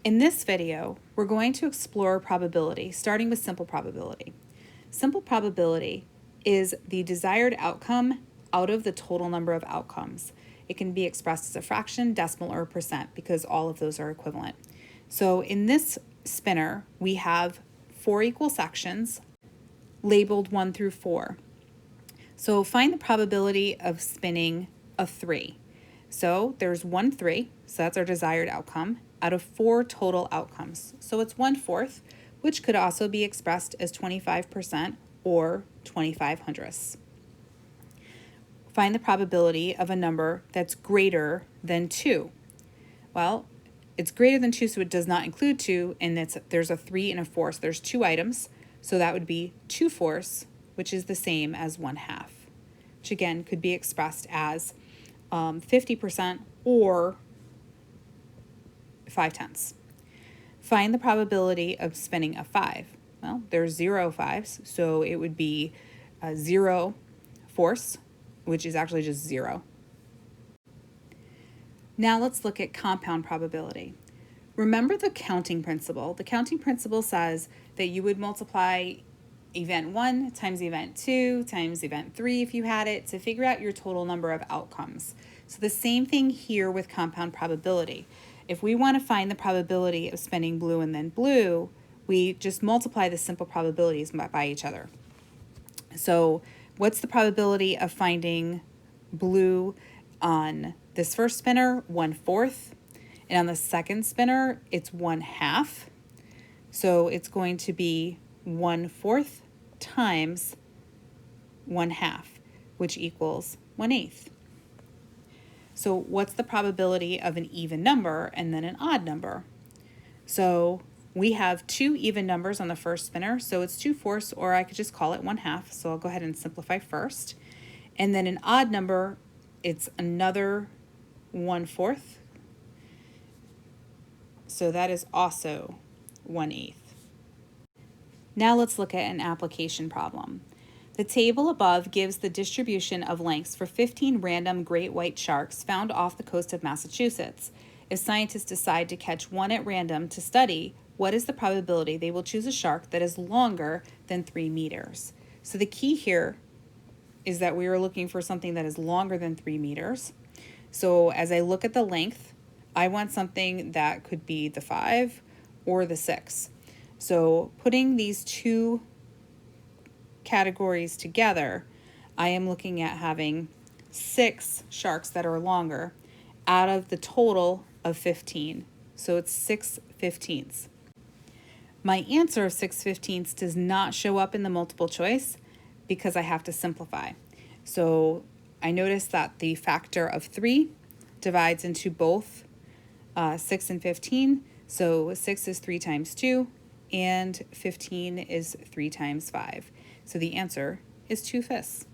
In this video, we're going to explore probability, starting with simple probability. Simple probability is the desired outcome out of the total number of outcomes. It can be expressed as a fraction, decimal, or percent because all of those are equivalent. So in this spinner, we have 4 equal sections labeled 1 through 4. So find the probability of spinning a 3. So there's 1 3, so that's our desired outcome, out of 4 total outcomes. So it's 1/4, which could also be expressed as 25% or 25 hundredths. Find the probability of a number that's greater than 2. Well, it's greater than 2, so it does not include 2, and there's a 3 and a 4, so there's 2 items. So that would be 2/4, which is the same as 1/2, which again could be expressed as 50% or 5/10. Find the probability of spinning a 5. Well, there's 0 5s, so it would be 0/4, which is actually just 0. Now let's look at compound probability. Remember the counting principle. The counting principle says that you would multiply event 1 times event 2 times event 3 if you had it to figure out your total number of outcomes. So the same thing here with compound probability. If we want to find the probability of spinning blue and then blue, we just multiply the simple probabilities by each other. So what's the probability of finding blue on this first spinner? 1/4. And on the second spinner, it's 1/2. So it's going to be 1/4 times 1/2, which equals 1/8. So what's the probability of an even number and then an odd number? So we have 2 even numbers on the first spinner, so it's 2/4, or I could just call it 1/2. So I'll go ahead and simplify first. And then an odd number, it's another 1/4. So that is also 1/8. Now let's look at an application problem. The table above gives the distribution of lengths for 15 random great white sharks found off the coast of Massachusetts. If scientists decide to catch one at random to study, what is the probability they will choose a shark that is longer than 3 meters? So the key here is that we are looking for something that is longer than 3 meters. So as I look at the length, I want something that could be the 5 or the 6. So putting these two categories together, I am looking at having 6 sharks that are longer out of the total of 15. So it's 6/15. My answer of 6/15 does not show up in the multiple choice because I have to simplify. So I noticed that the factor of 3 divides into both 6 and 15. So 6 is 3 times 2, and 15 is 3 times 5. So the answer is 2/5.